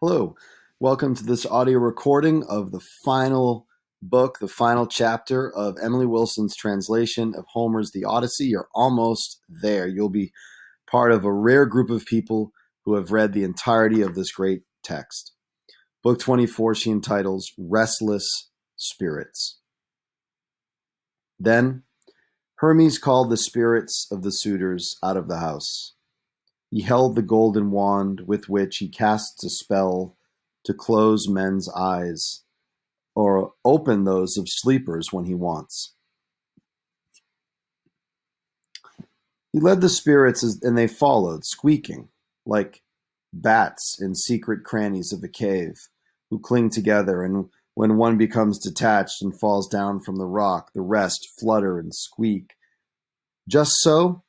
Hello, welcome to this audio recording of the final book, the final chapter of Emily Wilson's translation of Homer's The Odyssey. You're almost there. You'll be part of a rare group of people who have read the entirety of this great text. Book 24 she entitles Restless Spirits. Then Hermes called the spirits of the suitors out of the house. He held the golden wand with which he casts a spell to close men's eyes or open those of sleepers when he wants. He led the spirits and they followed, squeaking, like bats in secret crannies of a cave, who cling together, and when one becomes detached and falls down from the rock, the rest flutter and squeak. Just so,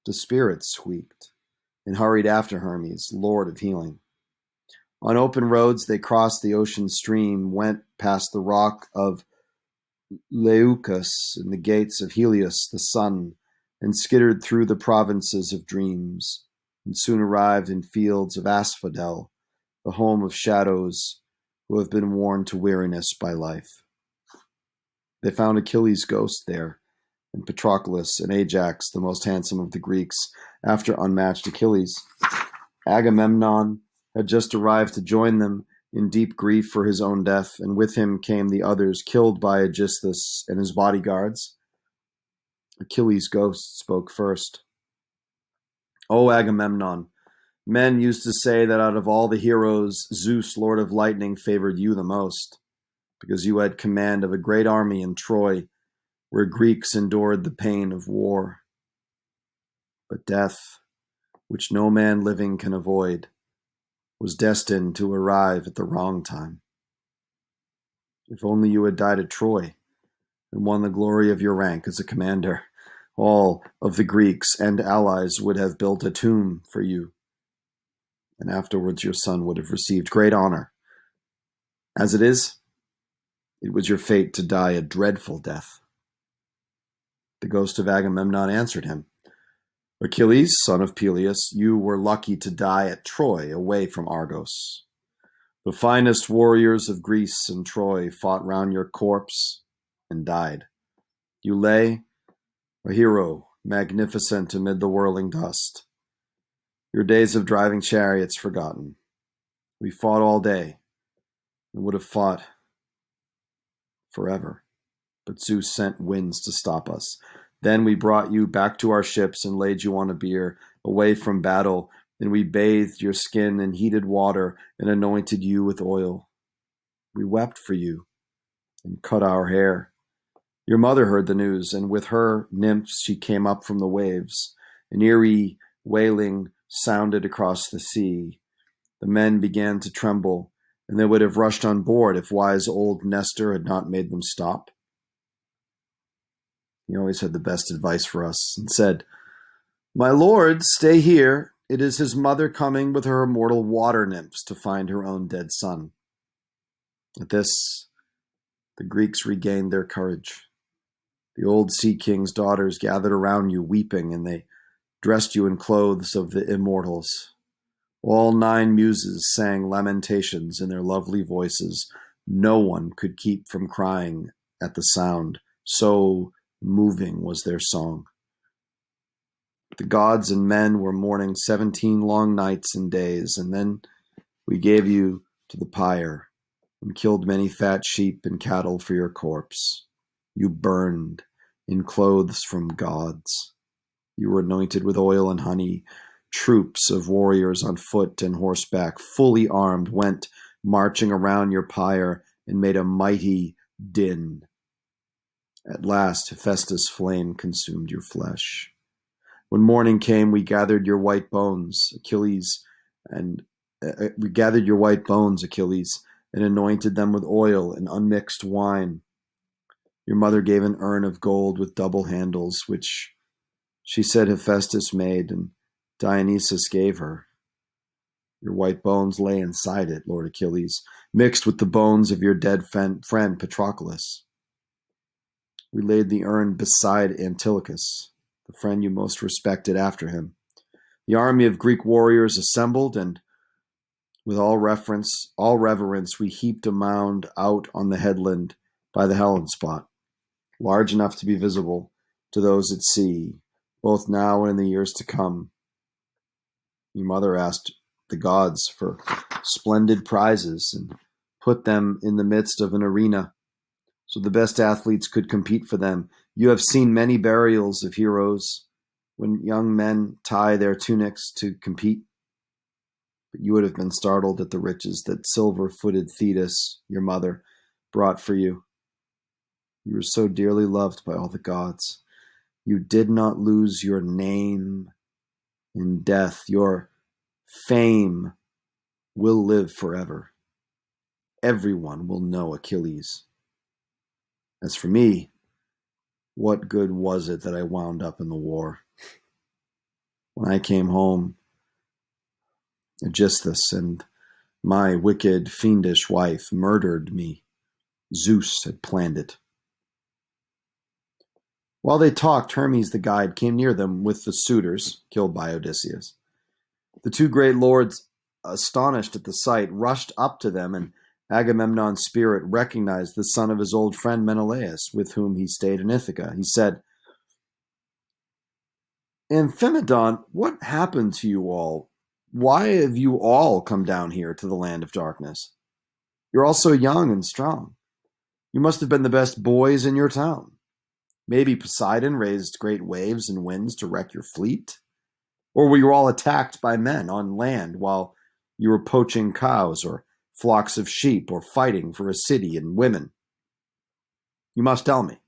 the spirits squeaked and hurried after Hermes, lord of healing. On open roads they crossed the ocean stream, went past the rock of Leucus and the gates of Helios the sun, and skittered through the provinces of dreams, and soon arrived in fields of asphodel, the home of shadows who have been worn to weariness by life. They found Achilles' ghost there, and Patroclus and Ajax, the most handsome of the Greeks, after unmatched Achilles. Agamemnon had just arrived to join them in deep grief for his own death, and with him came the others killed by Aegisthus and his bodyguards. Achilles' ghost spoke first. "O Agamemnon, men used to say that out of all the heroes, Zeus, lord of lightning, favored you the most, because you had command of a great army in Troy, where Greeks endured the pain of war. But death, which no man living can avoid, was destined to arrive at the wrong time. If only you had died at Troy and won the glory of your rank as a commander, all of the Greeks and allies would have built a tomb for you, and afterwards your son would have received great honor. As it is, it was your fate to die a dreadful death." The ghost of Agamemnon answered him, "Achilles, son of Peleus, you were lucky to die at Troy, away from Argos. The finest warriors of Greece and Troy fought round your corpse and died. You lay, a hero, magnificent amid the whirling dust. Your days of driving chariots forgotten. We fought all day and would have fought forever, but Zeus sent winds to stop us. Then we brought you back to our ships and laid you on a bier, away from battle, and we bathed your skin in heated water and anointed you with oil. We wept for you and cut our hair. Your mother heard the news, and with her nymphs she came up from the waves. An eerie wailing sounded across the sea. The men began to tremble, and they would have rushed on board if wise old Nestor had not made them stop. He always had the best advice for us, and said, 'My lord, stay here. It is his mother coming with her immortal water nymphs to find her own dead son.' At this, the Greeks regained their courage. The old sea king's daughters gathered around you, weeping, and they dressed you in clothes of the immortals. All 9 muses sang lamentations in their lovely voices. No one could keep from crying at the sound, so moving was their song. The gods and men were mourning 17 long nights and days, and then we gave you to the pyre and killed many fat sheep and cattle for your corpse. You burned in clothes from gods. You were anointed with oil and honey. Troops of warriors on foot and horseback, fully armed, went marching around your pyre and made a mighty din. At last, Hephaestus' flame consumed your flesh. When morning came, we gathered your white bones, Achilles, and anointed them with oil and unmixed wine. Your mother gave an urn of gold with double handles, which she said Hephaestus made, and Dionysus gave her. Your white bones lay inside it, Lord Achilles, mixed with the bones of your dead friend Patroclus. We laid the urn beside Antilochus, the friend you most respected after him. The army of Greek warriors assembled, and With all reverence, we heaped a mound out on the headland by the Hellespont, large enough to be visible to those at sea, both now and in the years to come. Your mother asked the gods for splendid prizes and put them in the midst of an arena so the best athletes could compete for them. You have seen many burials of heroes when young men tie their tunics to compete, but you would have been startled at the riches that silver-footed Thetis, your mother, brought for you. You were so dearly loved by all the gods. You did not lose your name in death. Your fame will live forever. Everyone will know Achilles. As for me, what good was it that I wound up in the war? When I came home, Aegisthus and my wicked, fiendish wife murdered me. Zeus had planned it. While they talked, Hermes the guide came near them with the suitors killed by Odysseus. The two great lords, astonished at the sight, rushed up to them, and Agamemnon's spirit recognized the son of his old friend Menelaus, with whom he stayed in Ithaca. He said, Amphimedon, what happened to you all? Why have you all come down here to the land of darkness? You're all so young and strong. You must have been the best boys in your town. Maybe Poseidon raised great waves and winds to wreck your fleet? Or were you all attacked by men on land while you were poaching cows or flocks of sheep or fighting for a city and women? You must tell me.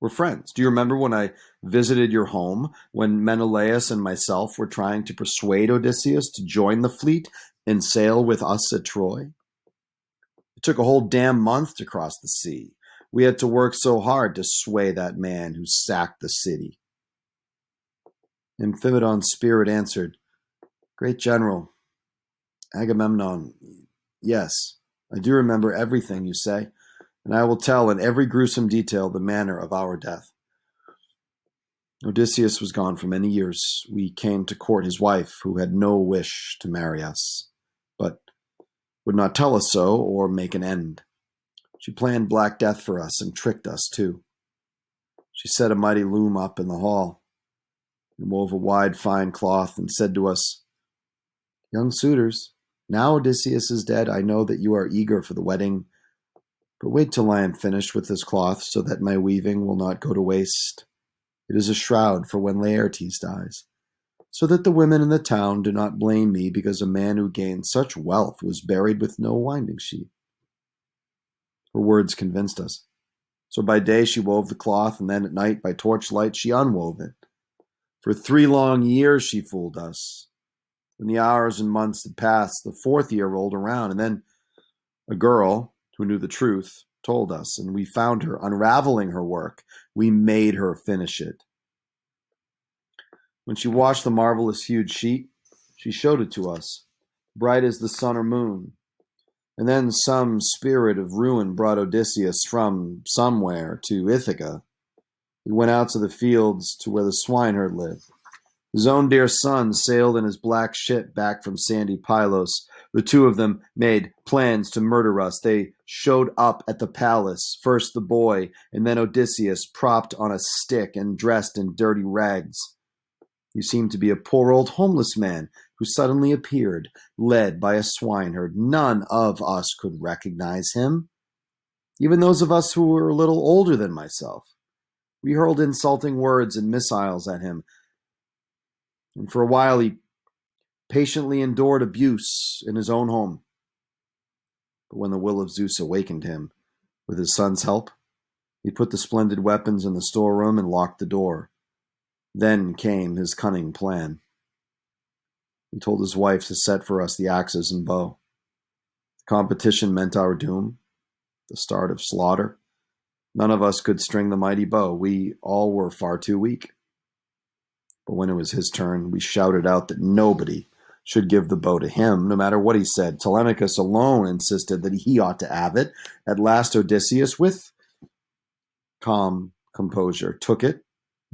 We're friends. Do you remember when I visited your home, when Menelaus and myself were trying to persuade Odysseus to join the fleet and sail with us at Troy? It took a whole damn month to cross the sea. We had to work so hard to sway that man who sacked the city. Amphimedon's spirit answered, Great General, Agamemnon, yes, I do remember everything you say, and I will tell in every gruesome detail the manner of our death. Odysseus was gone for many years. We came to court his wife, who had no wish to marry us, but would not tell us so or make an end. She planned black death for us and tricked us, too. She set a mighty loom up in the hall and wove a wide, fine cloth and said to us, Young suitors, now Odysseus is dead, I know that you are eager for the wedding, but wait till I am finished with this cloth so that my weaving will not go to waste. It is a shroud for when Laertes dies, so that the women in the town do not blame me because a man who gained such wealth was buried with no winding sheet. Her words convinced us. So by day she wove the cloth, and then at night by torchlight she unwove it. For 3 long years she fooled us. When the hours and months had passed, the 4th year rolled around, and then a girl who knew the truth told us, and we found her unraveling her work. We made her finish it. When she washed the marvelous hued sheet, she showed it to us, bright as the sun or moon. And then some spirit of ruin brought Odysseus from somewhere to Ithaca. He went out to the fields to where the swineherd lived. His own dear son sailed in his black ship back from sandy Pylos. The two of them made plans to murder us. They showed up at the palace, first the boy, and then Odysseus, propped on a stick and dressed in dirty rags. He seemed to be a poor old homeless man who suddenly appeared, led by a swineherd. None of us could recognize him, even those of us who were a little older than myself. We hurled insulting words and missiles at him, and for a while he patiently endured abuse in his own home. But when the will of Zeus awakened him, with his son's help, he put the splendid weapons in the storeroom and locked the door. Then came his cunning plan. He told his wife to set for us the axes and bow. The competition meant our doom, the start of slaughter. None of us could string the mighty bow. We all were far too weak. But when it was his turn, we shouted out that nobody should give the bow to him, no matter what he said. Telemachus alone insisted that he ought to have it. At last Odysseus, with calm composure, took it,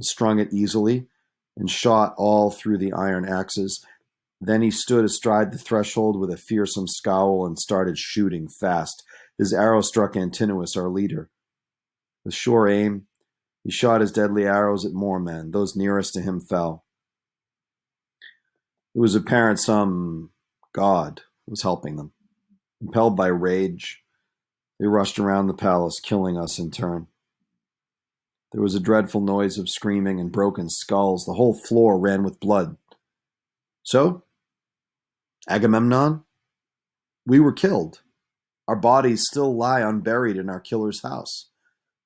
strung it easily, and shot all through the iron axes. Then he stood astride the threshold with a fearsome scowl and started shooting fast. His arrow struck Antinous, our leader. With sure aim, he shot his deadly arrows at more men. Those nearest to him fell. It was apparent some god was helping them. Impelled by rage, they rushed around the palace, killing us in turn. There was a dreadful noise of screaming and broken skulls. The whole floor ran with blood. So, Agamemnon, we were killed. Our bodies still lie unburied in our killer's house.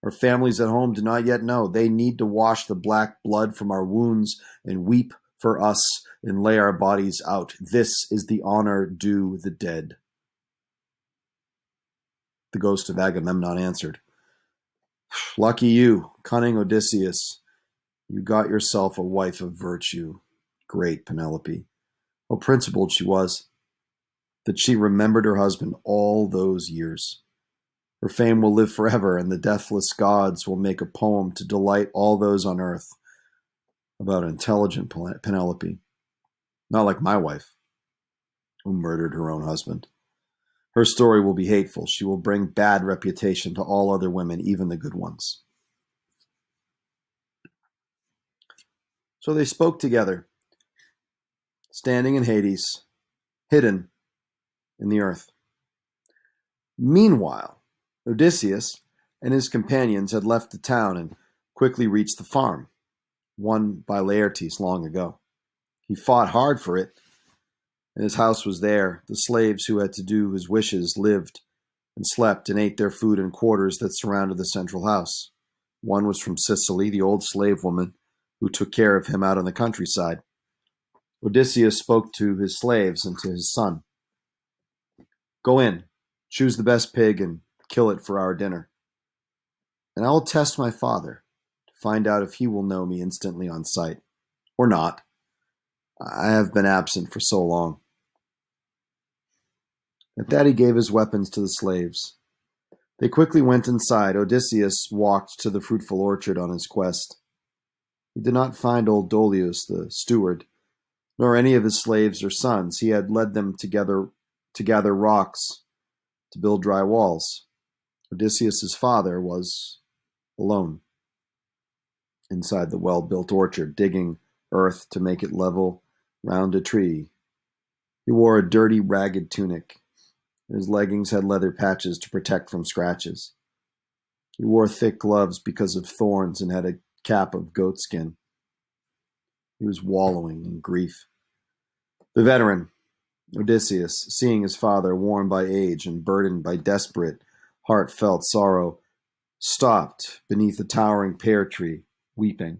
Our families at home do not yet know. They need to wash the black blood from our wounds and weep for us and lay our bodies out. This is the honor due the dead. The ghost of Agamemnon answered, Lucky you, cunning Odysseus. You got yourself a wife of virtue. Great Penelope. How principled she was, that she remembered her husband all those years. Her fame will live forever, and the deathless gods will make a poem to delight all those on earth about intelligent Penelope. Not like my wife, who murdered her own husband. Her story will be hateful. She will bring bad reputation to all other women, even the good ones. So they spoke together, standing in Hades, hidden in the earth. Meanwhile, Odysseus and his companions had left the town and quickly reached the farm, won by Laertes long ago. He fought hard for it, and his house was there. The slaves who had to do his wishes lived and slept and ate their food in quarters that surrounded the central house. One was from Sicily, the old slave woman who took care of him out on the countryside. Odysseus spoke to his slaves and to his son. Go in, choose the best pig, and kill it for our dinner. And I will test my father to find out if he will know me instantly on sight, or not. I have been absent for so long. At that he gave his weapons to the slaves. They quickly went inside. Odysseus walked to the fruitful orchard on his quest. He did not find old Dolius, the steward, nor any of his slaves or sons. He had led them together to gather rocks to build dry walls. Odysseus's father was alone inside the well-built orchard, digging earth to make it level round a tree. He wore a dirty, ragged tunic. His leggings had leather patches to protect from scratches. He wore thick gloves because of thorns and had a cap of goatskin. He was wallowing in grief. The veteran, Odysseus, seeing his father worn by age and burdened by desperate, heartfelt sorrow, stopped beneath a towering pear tree, weeping.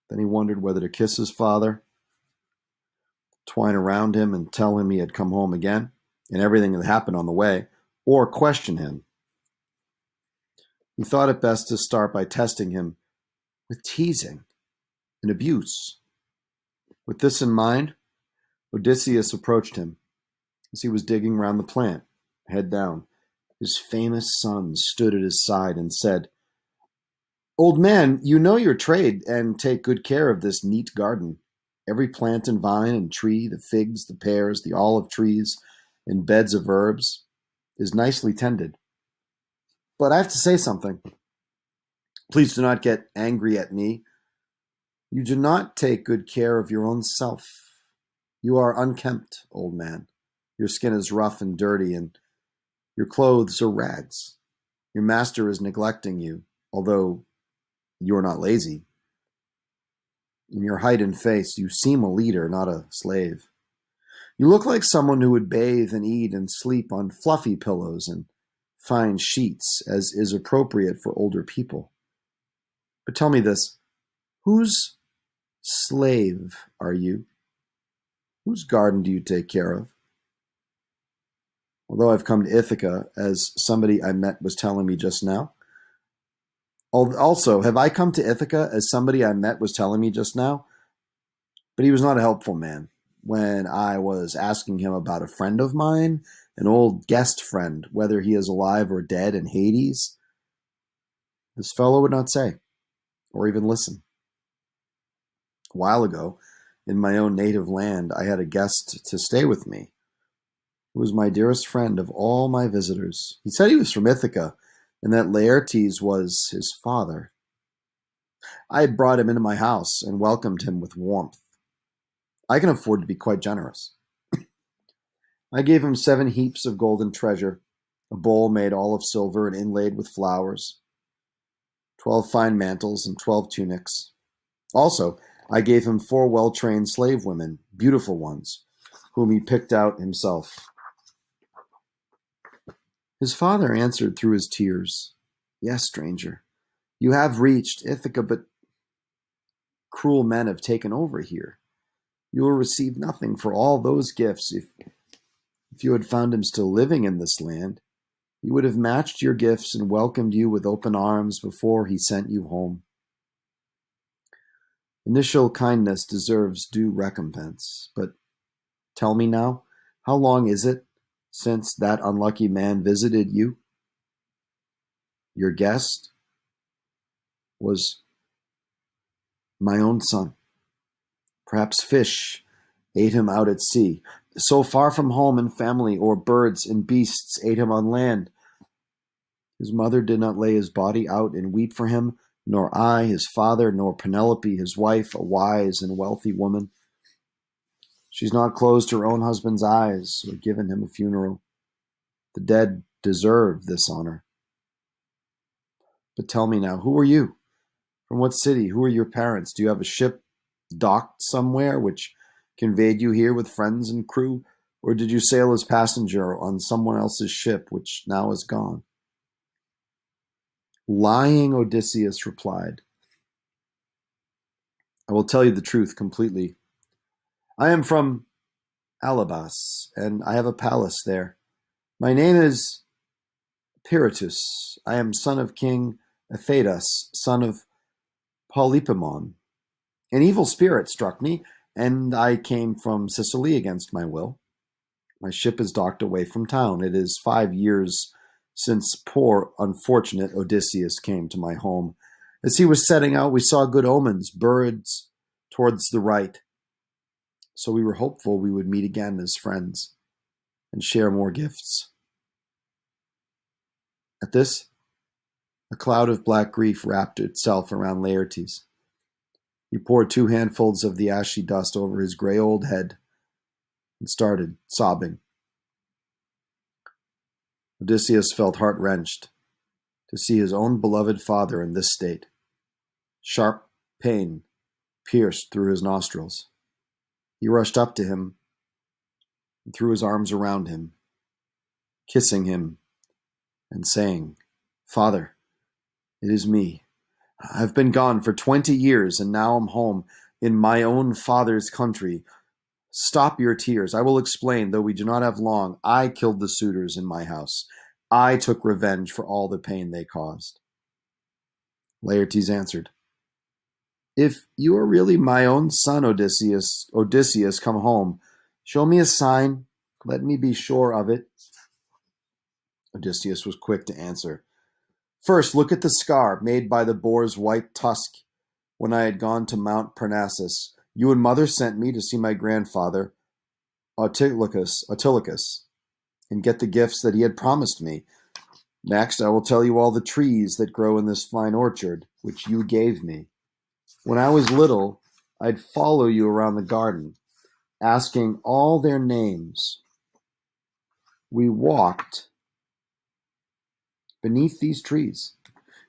Then he wondered whether to kiss his father, twine around him and tell him he had come home again and everything that happened on the way, or question him. He thought it best to start by testing him with teasing and abuse. With this in mind, Odysseus approached him as he was digging round the plant, head down. His famous son stood at his side and said, Old man, you know your trade and take good care of this neat garden. Every plant and vine and tree, the figs, the pears, the olive trees, and beds of herbs is nicely tended. But I have to say something. Please do not get angry at me. You do not take good care of your own self. You are unkempt, old man. Your skin is rough and dirty, and your clothes are rags. Your master is neglecting you, although you are not lazy. In your height and face, you seem a leader, not a slave. You look like someone who would bathe and eat and sleep on fluffy pillows and fine sheets, as is appropriate for older people. But tell me this, whose slave are you? Whose garden do you take care of? Although I've come to Ithaca, as somebody I met was telling me just now. Also, have I come to Ithaca, as somebody I met was telling me just now? But he was not a helpful man. When I was asking him about a friend of mine, an old guest friend, whether he is alive or dead in Hades, this fellow would not say, or even listen. A while ago, In my own native land, I had a guest to stay with me, who was my dearest friend of all my visitors. He said he was from Ithaca, and that Laertes was his father. I had brought him into my house and welcomed him with warmth. I can afford to be quite generous. I gave him 7 heaps of golden treasure, a bowl made all of silver and inlaid with flowers, 12 fine mantles, and 12 tunics. Also, I gave him 4 well-trained slave women, beautiful ones, whom he picked out himself. His father answered through his tears, "Yes, stranger, you have reached Ithaca, but cruel men have taken over here. You will receive nothing for all those gifts. If you had found him still living in this land, he would have matched your gifts and welcomed you with open arms before he sent you home. Initial kindness deserves due recompense. But tell me now, how long is it since that unlucky man visited you? Your guest was my own son. Perhaps fish ate him out at sea, so far from home and family, or birds and beasts ate him on land. His mother did not lay his body out and weep for him, nor I, his father, nor Penelope, his wife, a wise and wealthy woman. She's not closed her own husband's eyes or given him a funeral. The dead deserve this honor. But tell me now, who are you? From what city? Who are your parents? Do you have a ship docked somewhere which conveyed you here with friends and crew? Or did you sail as passenger on someone else's ship which now is gone?" Lying Odysseus replied, "I will tell you the truth completely. I am from Alabas, and I have a palace there. My name is Pirithous. I am son of King Athedas, son of Polypemon. An evil spirit struck me, and I came from Sicily against my will. My ship is docked away from town. It is 5 years since poor, unfortunate Odysseus came to my home. As he was setting out, we saw good omens, birds towards the right. So we were hopeful we would meet again as friends and share more gifts." At this, a cloud of black grief wrapped itself around Laertes. He poured 2 handfuls of the ashy dust over his gray old head and started sobbing. Odysseus felt heart-wrenched to see his own beloved father in this state. Sharp pain pierced through his nostrils. He rushed up to him and threw his arms around him, kissing him and saying, "Father, it is me. I've been gone for 20 years and now I'm home in my own father's country. Stop your tears. I will explain, though we do not have long. I killed the suitors in my house. I took revenge for all the pain they caused." Laertes answered, "If you are really my own son, Odysseus, come home. Show me a sign. Let me be sure of it." Odysseus was quick to answer. "First, look at the scar made by the boar's white tusk when I had gone to Mount Parnassus. You and mother sent me to see my grandfather, Autolycus, and get the gifts that he had promised me. Next, I will tell you all the trees that grow in this fine orchard, which you gave me. When I was little, I'd follow you around the garden, asking all their names. We walked beneath these trees.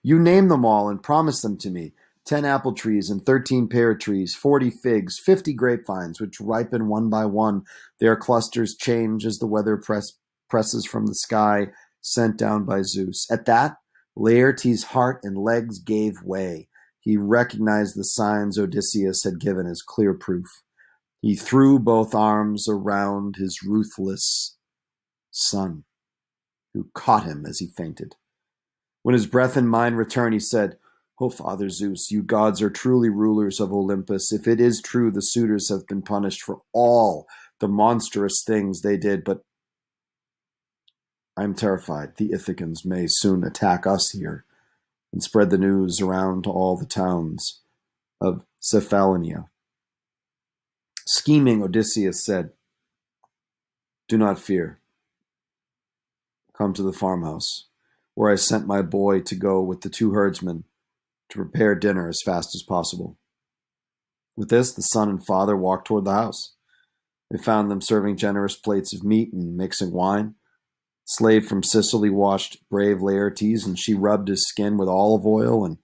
You named them all and promised them to me. 10 apple trees and 13 pear trees, 40 figs, 50 grapevines, which ripen one by one. Their clusters change as the weather presses from the sky, sent down by Zeus." At that, Laertes' heart and legs gave way. He recognized the signs Odysseus had given as clear proof. He threw both arms around his ruthless son, who caught him as he fainted. When his breath and mind returned, he said, "O Father Zeus, you gods are truly rulers of Olympus. If it is true, the suitors have been punished for all the monstrous things they did, but I am terrified the Ithacans may soon attack us here and spread the news around to all the towns of Cephalonia. Scheming Odysseus said, "Do not fear. Come to the farmhouse, where I sent my boy to go with the two herdsmen to prepare dinner as fast as possible." With this, the son and father walked toward the house. They found them serving generous plates of meat and mixing wine. Slave from Sicily washed brave Laertes, and she rubbed his skin with olive oil and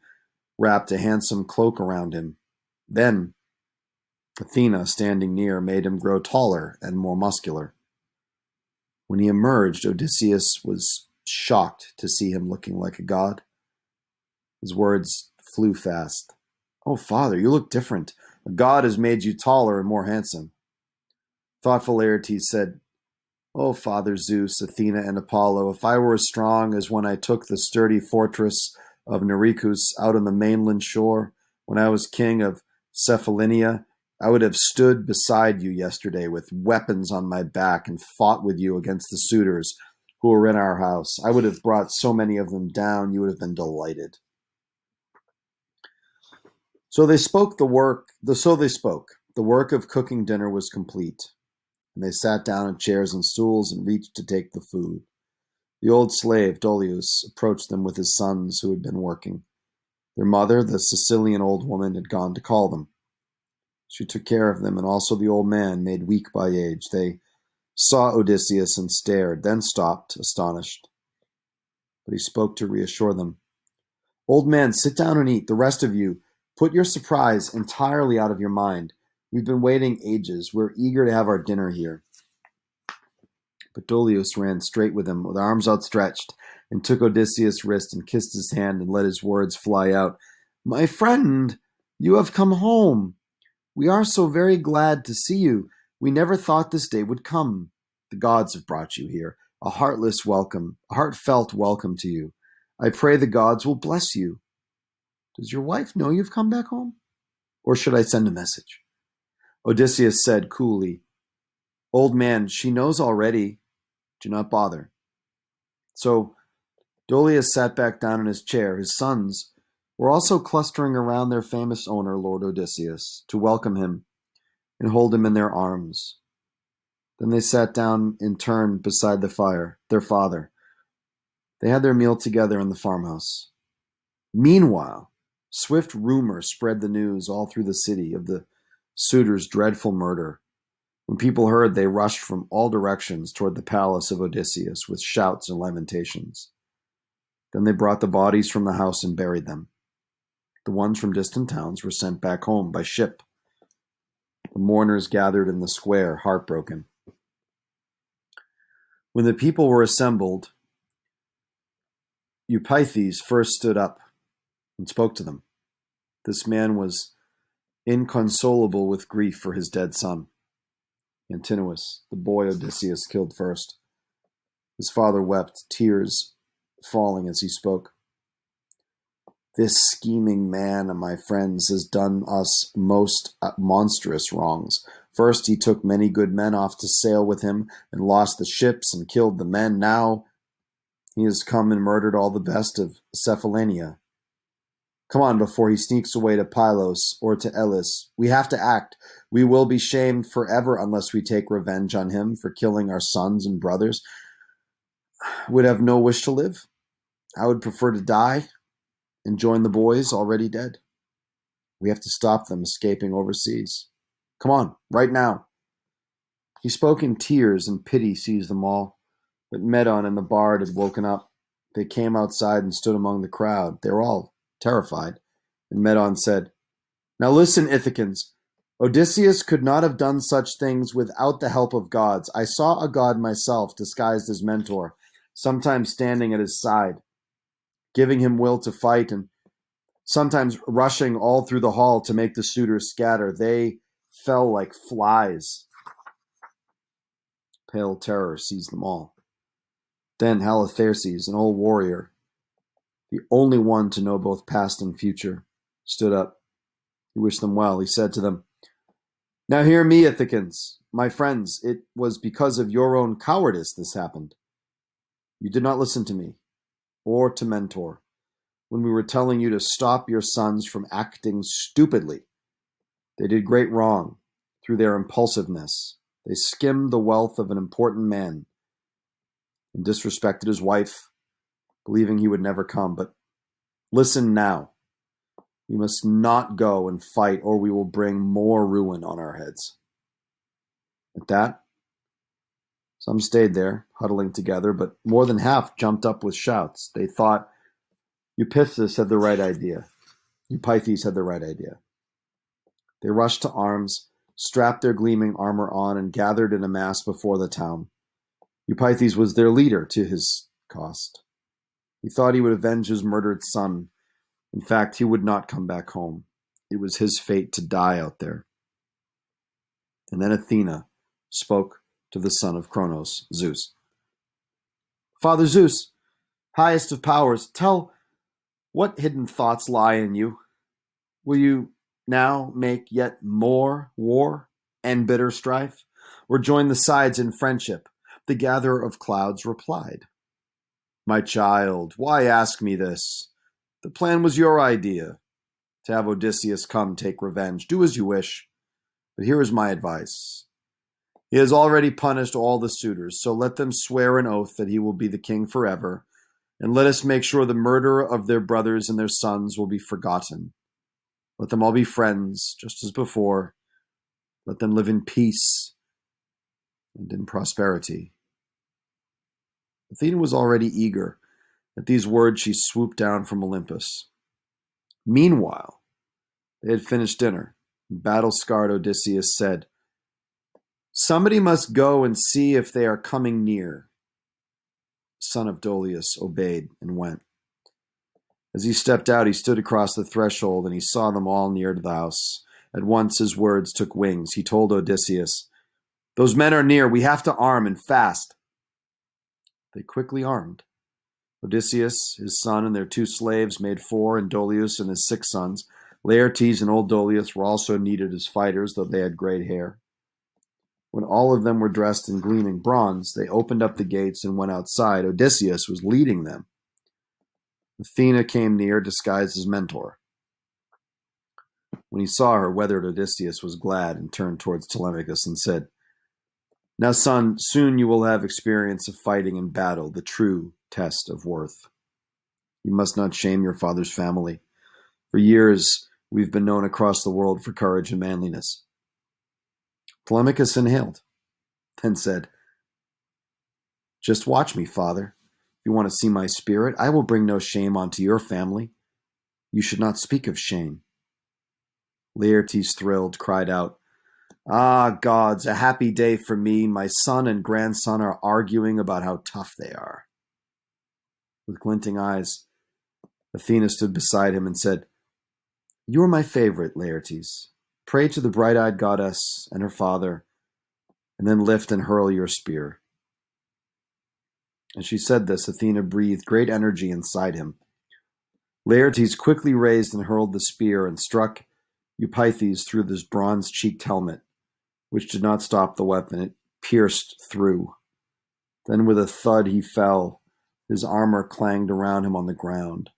wrapped a handsome cloak around him. Then Athena, standing near, made him grow taller and more muscular. When he emerged, Odysseus was shocked to see him looking like a god. His words flew fast. "Oh, father, you look different. A god has made you taller and more handsome." Thoughtful Laertes said, "Oh, Father Zeus, Athena, and Apollo, if I were as strong as when I took the sturdy fortress of Nericus out on the mainland shore, when I was king of Cephallenia, I would have stood beside you yesterday with weapons on my back and fought with you against the suitors who were in our house. I would have brought so many of them down, you would have been delighted." So they spoke. The work of cooking dinner was complete, and they sat down in chairs and stools and reached to take the food. The old slave, Dolius, approached them with his sons who had been working. Their mother, the Sicilian old woman, had gone to call them. She took care of them, and also the old man, made weak by age. They saw Odysseus and stared, then stopped, astonished. But he spoke to reassure them. "Old man, sit down and eat. The rest of you, put your surprise entirely out of your mind. We've been waiting ages. We're eager to have our dinner here." But Dolius ran straight with him, with arms outstretched, and took Odysseus' wrist and kissed his hand and let his words fly out. "My friend, you have come home. We are so very glad to see you. We never thought this day would come. The gods have brought you here. A heartfelt welcome to you. I pray the gods will bless you. Does your wife know you've come back home? Or should I send a message?" Odysseus said coolly, "Old man, she knows already. Do not bother." So Dolius sat back down in his chair. His sons were also clustering around their famous owner, Lord Odysseus, to welcome him and hold him in their arms. Then they sat down in turn beside the fire, their father. They had their meal together in the farmhouse. Meanwhile, swift rumor spread the news all through the city of the suitor's dreadful murder. When people heard, they rushed from all directions toward the palace of Odysseus with shouts and lamentations. Then they brought the bodies from the house and buried them. The ones from distant towns were sent back home by ship. The mourners gathered in the square, heartbroken. When the people were assembled, Eupeithes first stood up and spoke to them. This man was inconsolable with grief for his dead son, Antinous, the boy Odysseus killed first. His father wept, tears falling as he spoke. "This scheming man, my friends, has done us most monstrous wrongs. First, he took many good men off to sail with him and lost the ships and killed the men. Now he has come and murdered all the best of Cephallenia. Come on, before he sneaks away to Pylos or to Elis. We have to act. We will be shamed forever unless we take revenge on him for killing our sons and brothers. I would have no wish to live. I would prefer to die and join the boys already dead. We have to stop them escaping overseas. Come on, right now." He spoke in tears, and pity seized them all. But Medon and the bard had woken up. They came outside and stood among the crowd. They were all terrified. And Medon said, "Now listen, Ithacans. Odysseus could not have done such things without the help of gods. I saw a god myself, disguised as Mentor, sometimes standing at his side, giving him will to fight, and sometimes rushing all through the hall to make the suitors scatter. They fell like flies." Pale terror seized them all. Then Halitherses, an old warrior, the only one to know both past and future, stood up. He wished them well. He said to them, "Now hear me, Ithacans. My friends, it was because of your own cowardice this happened. You did not listen to me, or to Mentor, when we were telling you to stop your sons from acting stupidly. They did great wrong, through their impulsiveness. They skimmed the wealth of an important man and disrespected his wife, believing he would never come. But listen now. We must not go and fight, or we will bring more ruin on our heads. At that, some stayed there, huddling together, but more than half jumped up with shouts. They thought Eupeithes had the right idea. Eupeithes had the right idea. They rushed to arms, strapped their gleaming armor on, and gathered in a mass before the town. Eupeithes was their leader to his cost. He thought he would avenge his murdered son. In fact, he would not come back home. It was his fate to die out there. And then Athena spoke to the son of Cronos, Zeus. Father Zeus, highest of powers, tell what hidden thoughts lie in you. Will you now make yet more war and bitter strife, or join the sides in friendship? The gatherer of clouds replied, My child, why ask me this? The plan was your idea, to have Odysseus come take revenge. Do as you wish, but here is my advice. He has already punished all the suitors, so let them swear an oath that he will be the king forever, and let us make sure the murder of their brothers and their sons will be forgotten. Let them all be friends, just as before. Let them live in peace and in prosperity. Athena was already eager. At these words, she swooped down from Olympus. Meanwhile, they had finished dinner. Battle-scarred Odysseus said, Somebody must go and see if they are coming near. The son of Dolius obeyed and went. As he stepped out, he stood across the threshold, and he saw them all near to the house. At once his words took wings. He told Odysseus, Those men are near. We have to arm, and fast. They quickly armed. Odysseus, his son, and their 2 slaves made 4, and Dolius and his 6 sons. Laertes and old Dolius were also needed as fighters, though they had great hair. When all of them were dressed in gleaming bronze, they opened up the gates and went outside. Odysseus was leading them. Athena came near, disguised as Mentor. When he saw her, weathered Odysseus was glad and turned towards Telemachus and said, Now, son, soon you will have experience of fighting in battle, the true test of worth. You must not shame your father's family. For years, we've been known across the world for courage and manliness. Telemachus inhaled, then said, Just watch me, father. If you want to see my spirit, I will bring no shame onto your family. You should not speak of shame. Laertes, thrilled, cried out, Ah, gods, a happy day for me. My son and grandson are arguing about how tough they are. With glinting eyes, Athena stood beside him and said, You are my favorite, Laertes. Pray to the bright-eyed goddess and her father, and then lift and hurl your spear. As she said this, Athena breathed great energy inside him. Laertes quickly raised and hurled the spear and struck Eupeithes through this bronze-cheeked helmet, which did not stop the weapon. It pierced through. Then with a thud he fell. His armor clanged around him on the ground.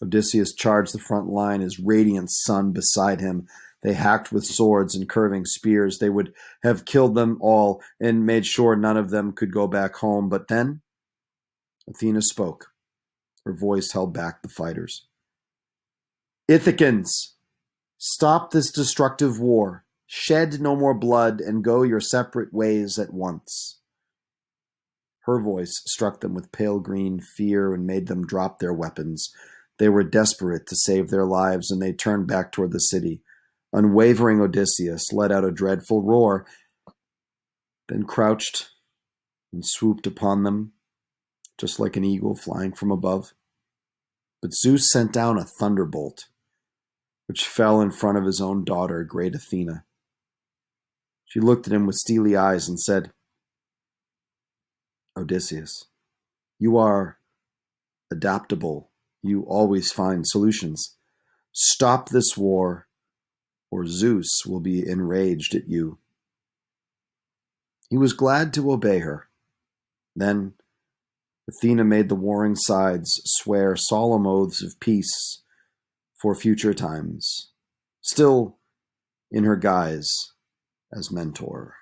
Odysseus charged the front line, his radiant son beside him. They hacked with swords and curving spears. They would have killed them all and made sure none of them could go back home. But then Athena spoke. Her voice held back the fighters. Ithacans, stop this destructive war. Shed no more blood and go your separate ways at once. Her voice struck them with pale green fear and made them drop their weapons. They were desperate to save their lives, and they turned back toward the city. Unwavering Odysseus let out a dreadful roar, then crouched and swooped upon them, just like an eagle flying from above. But Zeus sent down a thunderbolt, which fell in front of his own daughter, great Athena. She looked at him with steely eyes and said, Odysseus, you are adaptable. You always find solutions. Stop this war, or Zeus will be enraged at you. He was glad to obey her. Then Athena made the warring sides swear solemn oaths of peace for future times. Still in her guise, as mentor.